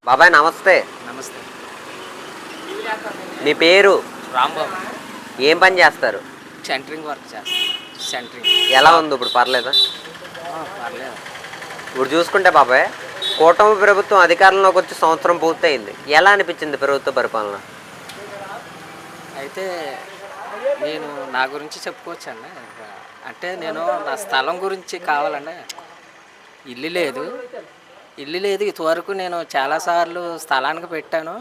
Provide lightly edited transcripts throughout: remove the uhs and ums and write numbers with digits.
బాబాయ్ నమస్తే. నమస్తే. మీ పేరు? రాంబాబు. ఏం పని చేస్తారు? సెంటరింగ్ వర్క్ చేస్తాను. సెంటరింగ్ ఎలా ఉంది ఇప్పుడు? పర్లేదా? పర్లేదు. ఇప్పుడు చూసుకుంటే బాబాయ్, కూటమి ప్రభుత్వం అధికారంలోకి వచ్చి సంవత్సరం పూర్తయింది. ఎలా అనిపించింది ప్రభుత్వ పరిపాలన? అయితే నేను నా గురించి చెప్పుకోవచ్చండి. అంటే నేను నా స్థలం గురించి కావాలండి. ఇల్లు లేదు. ఇంతవరకు నేను చాలాసార్లు స్థలానికి పెట్టాను.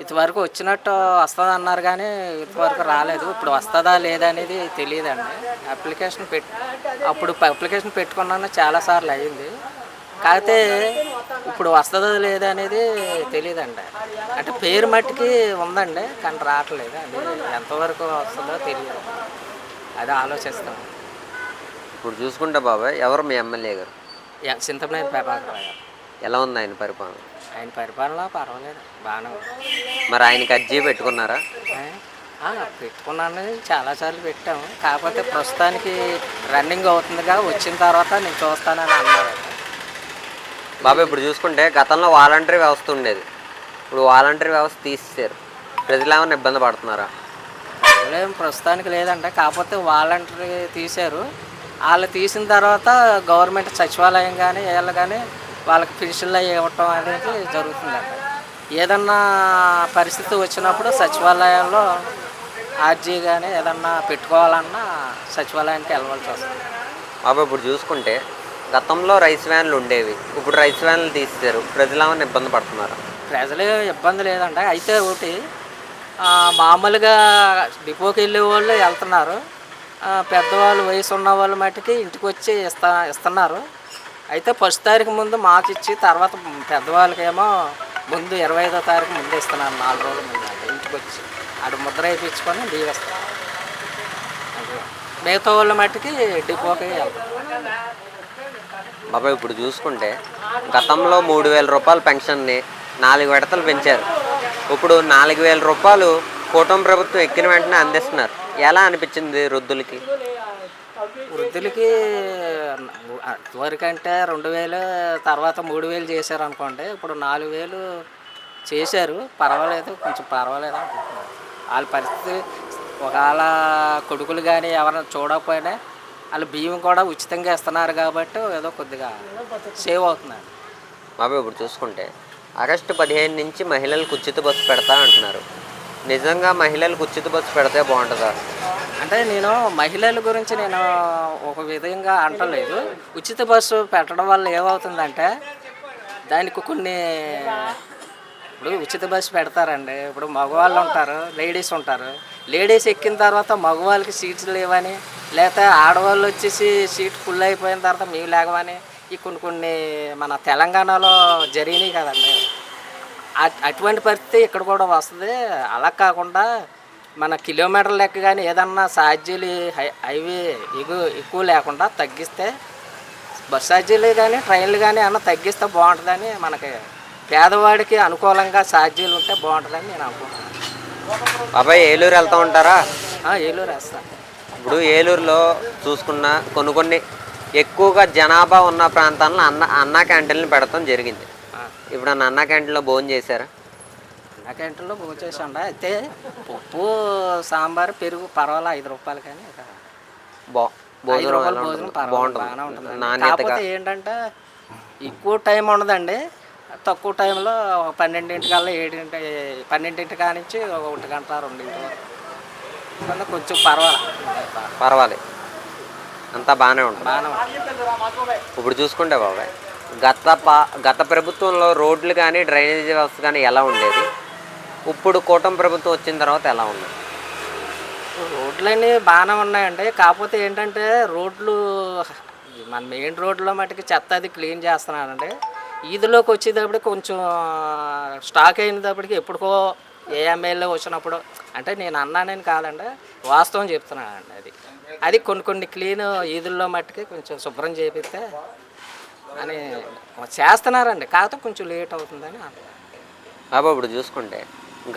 ఇంతవరకు వచ్చినట్టు వస్తుంది అన్నారు కానీ ఇంతవరకు రాలేదు. ఇప్పుడు వస్తుందా లేదా అనేది తెలియదండి. అప్లికేషన్ పెట్టుకున్నాను, చాలాసార్లు అయ్యింది. కాకపోతే ఇప్పుడు వస్తుందా లేదా అనేది తెలియదండి. అంటే పేరు మట్టికి ఉందండి, కానీ రావట్లేదు. అది ఎంతవరకు వస్తుందో తెలియదు. అది ఆలోచిస్తాం. ఇప్పుడు చూసుకుంటే బాబాయ్, ఎవరు మీ ఎమ్మెల్యే గారు? చింతమనేని ప్రభాకర్ గారు. ఎలా ఉంది ఆయన పరిపాలన? ఆయన పరిపాలన పర్వాలేదు, బాగానే ఉంది. మరి ఆయనకి అర్జీ పెట్టుకున్నారా? పెట్టుకున్నాను, చాలాసార్లు పెట్టాము. కాకపోతే ప్రస్తుతానికి రన్నింగ్ అవుతుందిగా, వచ్చిన తర్వాత నేను చూస్తానని అన్నారు. బాబాయ్ ఇప్పుడు చూసుకుంటే గతంలో వాలంటరీ వ్యవస్థ ఉండేది. ఇప్పుడు వాలంటరీ వ్యవస్థ తీసేశారు. ప్రజలు ఏమైనా ఇబ్బంది పడుతున్నారా? ప్రజలేం ప్రస్తుతానికి లేదంటే, కాకపోతే వాలంటరీ తీశారు. వాళ్ళు తీసిన తర్వాత గవర్నమెంట్ సచివాలయం కానీ వీళ్ళు కానీ వాళ్ళకి పెన్షన్లు ఇవ్వటం అనేది జరుగుతుందండి. ఏదన్నా పరిస్థితి వచ్చినప్పుడు సచివాలయంలో ఆర్జీ కానీ ఏదన్నా పెట్టుకోవాలన్నా సచివాలయానికి వెళ్ళవలసి వస్తుంది. బాబాయ్ ఇప్పుడు చూసుకుంటే గతంలో రైస్ వ్యాన్లు ఉండేవి, ఇప్పుడు రైస్ వ్యాన్లు తీసేశారు. ప్రజలు ఏమైనా ఇబ్బంది పడుతున్నారా? ప్రజలు ఇబ్బంది లేదండి. అయితే ఒకటి మామూలుగా డిపోకి వెళ్ళే వాళ్ళు వెళ్తున్నారు. పెద్దవాళ్ళు, వయసు ఉన్న వాళ్ళు మట్టుకి ఇంటికి వచ్చి ఇస్తున్నారు. అయితే ఫస్ట్ తారీఖు ముందు మాకు ఇచ్చి తర్వాత పెద్దవాళ్ళకేమో ముందు 25వ తారీఖు ముందు ఇస్తున్నారు. 4 రోజుల ముందు ఇంటికి వచ్చి అటు ముద్ర వేయించుకొని లీవ్ ఇస్తారు. మిగతా వాళ్ళ మట్టుకి డిపోకి వెళ్తారు. బాబాయ్ ఇప్పుడు చూసుకుంటే గతంలో 3,000 రూపాయల పెన్షన్ని 4 విడతలు పెంచారు. ఇప్పుడు 4,000 రూపాయలు కూటమి ప్రభుత్వం ఎక్కిన వెంటనే అందిస్తున్నారు. ఎలా అనిపించింది వృద్ధులకి? వృద్ధులకి వరకంటే 2,000, తర్వాత 3,000 చేశారు అనుకోండి. ఇప్పుడు 4,000 చేశారు. పర్వాలేదు, కొంచెం పర్వాలేదు అనుకుంటున్నారు. వాళ్ళ పరిస్థితి ఒకవేళ కొడుకులు కానీ ఎవరైనా చూడకపోయినా వాళ్ళు బియ్యం కూడా ఉచితంగా ఇస్తున్నారు కాబట్టి ఏదో కొద్దిగా సేవ్ అవుతున్నారు. బాబాయ్ ఇప్పుడు చూసుకుంటే ఆగస్టు 15 నుంచి మహిళలకు ఉచిత బస్సు పెడతా అంటున్నారు. నిజంగా మహిళలకు ఉచిత బస్సు పెడితే బాగుంటుందా? అంటే నేను మహిళల గురించి నేను ఒక విధంగా అంటలేదు. ఉచిత బస్సు పెట్టడం వల్ల ఏమవుతుందంటే దానికి కొన్ని, ఇప్పుడు ఉచిత బస్సు పెడతారండి. ఇప్పుడు మగవాళ్ళు ఉంటారు, లేడీస్ ఉంటారు. లేడీస్ ఎక్కిన తర్వాత మగవాళ్ళకి సీట్స్ లేవని, లేకపోతే ఆడవాళ్ళు వచ్చేసి సీట్ ఫుల్ అయిపోయిన తర్వాత మేము లేవని ఈ కొన్ని మన తెలంగాణలో జరిగినాయి కదండి. అటువంటి పరిస్థితి ఇక్కడ కూడా వస్తుంది. అలా కాకుండా మన కిలోమీటర్ లెక్క కానీ ఏదన్నా ఛార్జీలు హైవే ఎక్కువ లేకుండా తగ్గిస్తే, బస్ ఛార్జీలు కానీ ట్రైన్లు కానీ అన్న తగ్గిస్తే బాగుంటుందని, మనకి పేదవాడికి అనుకూలంగా ఛార్జీలు ఉంటే బాగుంటుందని నేను అనుకుంటున్నాను. బాబాయ్ ఏలూరు వెళ్తూ ఉంటారా? ఏలూరు వేస్తాను. ఇప్పుడు ఏలూరులో చూసుకున్న కొన్ని ఎక్కువగా జనాభా ఉన్న ప్రాంతాలను అన్నా క్యాంటీన్లు పెడతాం జరిగింది. ఇప్పుడు అన్నా క్యాంటీన్లో భోజనం చేశారా? అన్నా క్యాంటీన్లో భోజనం చేసాండి. అయితే పప్పు, సాంబార్, పెరుగు పర్వాలేదు, 5 రూపాయలు కానీ భోజనం బాగానే ఉంటుంది. కాకపోతే ఏంటంటే ఎక్కువ టైం ఉండదండి. తక్కువ టైంలో 12:00కల్లా 12:00 కానించి 1 గంట 2 వరకు కొంచెం పర్వాలేదు, అంతా బాగానే ఉంటుంది. ఇప్పుడు చూసుకుంటే బాబాయ్, గత ప్రభుత్వంలో రోడ్లు కానీ డ్రైనేజీ వ్యవస్థ కానీ ఎలా ఉండేది? ఇప్పుడు కూటమి ప్రభుత్వం వచ్చిన తర్వాత ఎలా ఉన్నాయి? రోడ్లన్నీ బాగానే ఉన్నాయండి. కాకపోతే ఏంటంటే రోడ్లు మన మెయిన్ రోడ్లో మటుకు చెత్త అది క్లీన్ చేస్తున్నానండి. ఈదులోకి వచ్చేటప్పటికి కొంచెం స్టాక్ అయినప్పటికీ ఎప్పుడుకో ఏ ఎమ్మెల్యే వచ్చినప్పుడు, అంటే నేను అన్నానని కాదండి, వాస్తవం చెప్తున్నానండి. అది కొన్ని క్లీన్ ఈదుల్లో మట్టుకి కొంచెం శుభ్రం చేపిస్తే అని చేస్తున్నారండి. కాకపోతే కొంచెం లేట్ అవుతుందని బాబా ఇప్పుడు చూసుకుంటే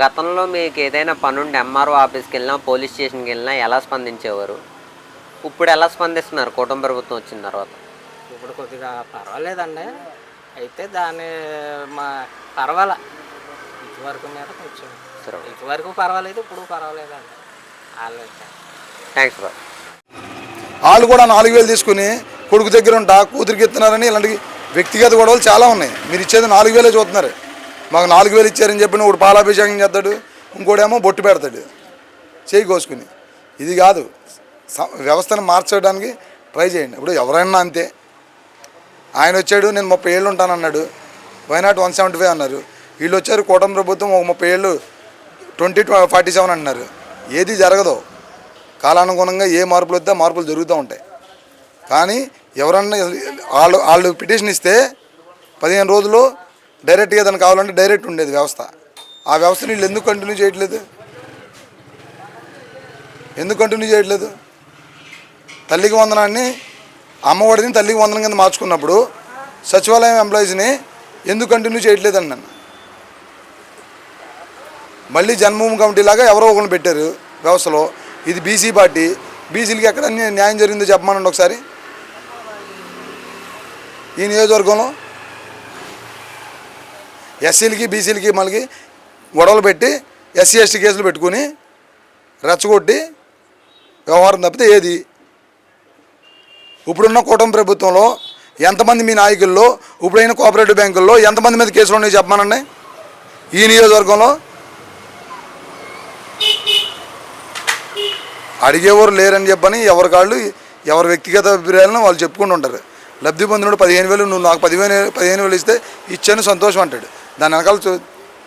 గతంలో మీకు ఏదైనా పనుండి ఎంఆర్ఓ ఆఫీస్కి వెళ్ళినా, పోలీస్ స్టేషన్కి వెళ్ళినా ఎలా స్పందించేవారు? ఇప్పుడు ఎలా స్పందిస్తున్నారు కూటమి ప్రభుత్వం వచ్చిన తర్వాత? ఇప్పుడు కొద్దిగా పర్వాలేదండి. అయితే దాన్ని మా పర్వాలా ఇటువరకు మీద కొంచెం సరే ఇటువరకు పర్వాలేదు, ఇప్పుడు పర్వాలేదు అండి వాళ్ళు. థ్యాంక్స్ బాబు. వాళ్ళు కూడా 4,000 తీసుకుని కొడుకు దగ్గర ఉంటా కూతురికి ఇస్తున్నారని ఇలాంటి వ్యక్తిగత గొడవలు చాలా ఉన్నాయి. మీరు ఇచ్చేది 4,000 చూస్తున్నారు. మాకు 4,000 ఇచ్చారని చెప్పి ఒకడు పాలాభిషేకం చేస్తాడు, ఇంకోడేమో బొట్టు పెడతాడు చేయి కోసుకుని. ఇది కాదు, వ్యవస్థను మార్చడానికి ట్రై చేయండి. ఇప్పుడు ఎవరైనా అంతే. ఆయన వచ్చాడు, నేను 30 ఏళ్ళు ఉంటానన్నాడు, వైనాట్ 175 అన్నారు. వీళ్ళు వచ్చారు కూటమి ప్రభుత్వం ఒక 30 ఏళ్ళు 2047 అంటున్నారు. ఏది జరగదు. కాలానుగుణంగా ఏ మార్పులు వస్తే మార్పులు జరుగుతూ ఉంటాయి. కానీ ఎవరన్నా వాళ్ళు పిటిషన్ ఇస్తే 15 రోజుల్లో డైరెక్ట్గా ఏదైనా కావాలంటే డైరెక్ట్ ఉండేది వ్యవస్థ. ఆ వ్యవస్థను వీళ్ళు ఎందుకు కంటిన్యూ చేయట్లేదు? ఎందుకు కంటిన్యూ చేయట్లేదు? తల్లికి వందనాన్ని అమ్మఒడిని తల్లికి వందనం కింద మార్చుకున్నప్పుడు సచివాలయం ఎంప్లాయీస్ని ఎందుకు కంటిన్యూ చేయట్లేదండి నన్ను. మళ్ళీ జన్మభూమి కమిటీ లాగా ఎవరో ఒకరిని పెట్టారు వ్యవస్థలో. ఇది బీసీ పార్టీ, బీసీలకి ఎక్కడ న్యాయం జరిగిందో చెప్పమనండి ఒకసారి. ఈ నియోజకవర్గంలో ఎస్సీలకి బీసీలకి మళ్ళీ గొడవలు పెట్టి ఎస్సీ ఎస్టీ కేసులు పెట్టుకుని రెచ్చగొట్టి వ్యవహారం తప్పితే ఏది? ఇప్పుడున్న కూటమి ప్రభుత్వంలో ఎంతమంది మీ నాయకుల్లో, ఇప్పుడైన కోఆపరేటివ్ బ్యాంకుల్లో ఎంతమంది మీద కేసులు ఉన్నాయి చెప్పమనండి. ఈ నియోజకవర్గంలో అడిగేవారు లేరని చెప్పని ఎవరి కాళ్ళు ఎవరి వ్యక్తిగత అభిప్రాయాలను వాళ్ళు చెప్పుకుంటూ ఉంటారు. లబ్ధి పొందినోడు 15,000, నువ్వు నాకు 15,000 ఇస్తే ఇచ్చాను సంతోషం అంటాడు. దాని వెనకాల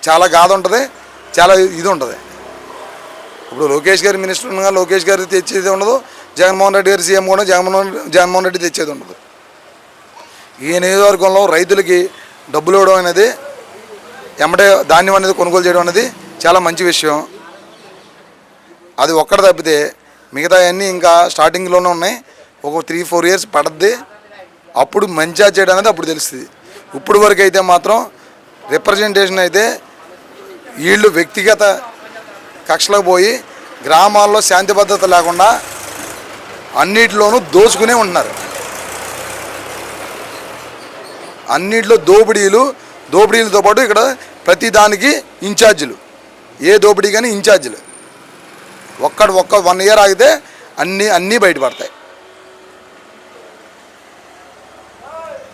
చాలా గాథ ఉంటుంది, చాలా ఇది ఉంటుంది. ఇప్పుడు లోకేష్ గారి మినిస్టర్ ఉండగా లోకేష్ గారు తెచ్చేది ఉండదు, జగన్మోహన్ రెడ్డి గారు సీఎం కూడా జగన్మోహన్ రెడ్డి తెచ్చేది ఉండదు. ఈ నియోజకవర్గంలో రైతులకి డబ్బులు ఇవ్వడం అనేది, ఎమ్మటే ధాన్యం అనేది కొనుగోలు చేయడం అనేది చాలా మంచి విషయం. అది ఒక్కడ తప్పితే మిగతా అన్నీ ఇంకా స్టార్టింగ్లోనే ఉన్నాయి. ఒక 3-4 ఇయర్స్ పడద్ది, అప్పుడు మంచిగా చేయడం అనేది అప్పుడు తెలుస్తుంది. ఇప్పుడు వరకు అయితే మాత్రం రిప్రజెంటేషన్ అయితే వీళ్ళు వ్యక్తిగత కక్షలకు పోయి గ్రామాల్లో శాంతి భద్రత లేకుండా అన్నిటిలోనూ దోచుకునే ఉంటున్నారు. అన్నింటిలో దోపిడీలతో పాటు ఇక్కడ ప్రతి దానికి ఇన్ఛార్జీలు, ఏ దోపిడీ కానీ ఇన్ఛార్జీలు. ఒక్క 1 ఇయర్ ఆగితే అన్నీ బయటపడతాయి.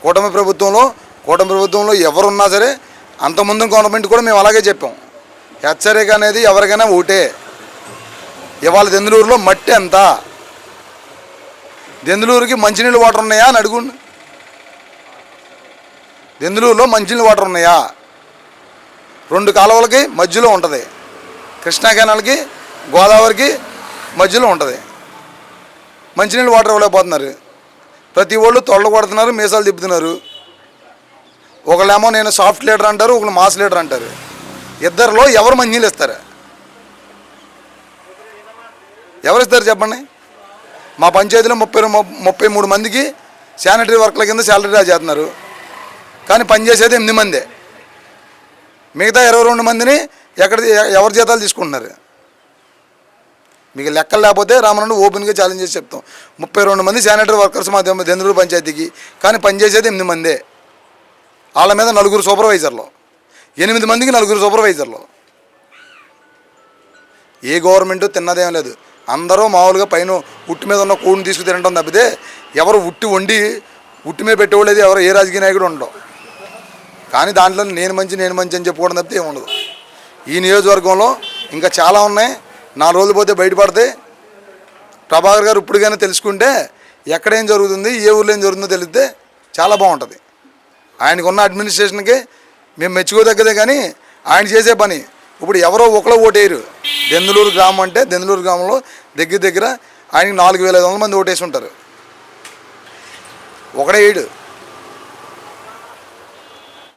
కూటమి ప్రభుత్వంలో ఎవరున్నా సరే, అంతకుముందు గవర్నమెంట్ కూడా మేము అలాగే చెప్పాం. హెచ్చరిక అనేది ఎవరికైనా ఒకటే. ఇవాళ దెందులూరులో మట్టి ఎంత, దెందులూరుకి మంచినీళ్ళు వాటర్ ఉన్నాయా అని అడుగుండి. దెందులూరులో మంచినీళ్ళు వాటర్ ఉన్నాయా? 2 కాలువలకి మధ్యలో ఉంటుంది, కృష్ణా కెనాల్కి గోదావరికి మధ్యలో ఉంటుంది. మంచినీళ్ళు వాటర్ ఇవ్వలేకపోతున్నారు. ప్రతి వాళ్ళు తొడలు కొడుతున్నారు, మీసాలు తిప్పుతున్నారు. ఒకళ్ళేమో నేను సాఫ్ట్ లీడర్ అంటారు, ఒకళ్ళు మాస్ లీడర్ అంటారు. ఇద్దరిలో ఎవరు మంచినీళ్ళు ఇస్తారు? ఎవరు ఇస్తారు చెప్పండి. మా పంచాయతీలో 33 మందికి శానిటరీ వర్క్ల కింద శాలరీ డ్రా చేస్తున్నారు. కానీ పనిచేసేది 8 మందే. మిగతా 22 మందిని ఎవరి జీతాలు తీసుకుంటున్నారు? మీకు లెక్కలు లేకపోతే రామనండి ఓపెన్గా ఛాలెంజ్ చేసి చెప్తాం. 32 మంది శానిటరీ వర్కర్స్ మా దెందులూరు పంచాయతీకి, కానీ పనిచేసేది 8 మందే. వాళ్ళ మీద 4 సూపర్వైజర్లు, 8 మందికి 4 సూపర్వైజర్లు. ఏ గవర్నమెంటు తిన్నదేం లేదు. అందరూ మామూలుగా పైన ఉట్టి మీద ఉన్న కూడిని తీసుకు తినడం తప్పితే ఎవరు ఉట్టి మీద పెట్టేవాళ్ళేది ఎవరు ఏ రాజకీయ నాయకుడు ఉండవు. కానీ దాంట్లో నేను మంచి అని చెప్పుకోవడం తప్పితే ఏమి ఉండదు. ఈ నియోజకవర్గంలో ఇంకా చాలా ఉన్నాయి. 4 రోజులు పోతే బయటపడతాయి. ప్రభాకర్ గారు ఇప్పుడుగానే తెలుసుకుంటే ఎక్కడేం జరుగుతుంది, ఏ ఊళ్ళో ఏం జరుగుతుందో తెలిస్తే చాలా బాగుంటుంది. ఆయనకున్న అడ్మినిస్ట్రేషన్కి మేము మెచ్చుకోదగ్గదే. కానీ ఆయన చేసే పని ఇప్పుడు ఎవరో ఒకళ్ళో ఓటేయరు. దెందులూరు గ్రామం అంటే దెందులూరు గ్రామంలో దగ్గర ఆయనకి 4,500 మంది ఓటేసి ఉంటారు. ఒకడే వేయడు.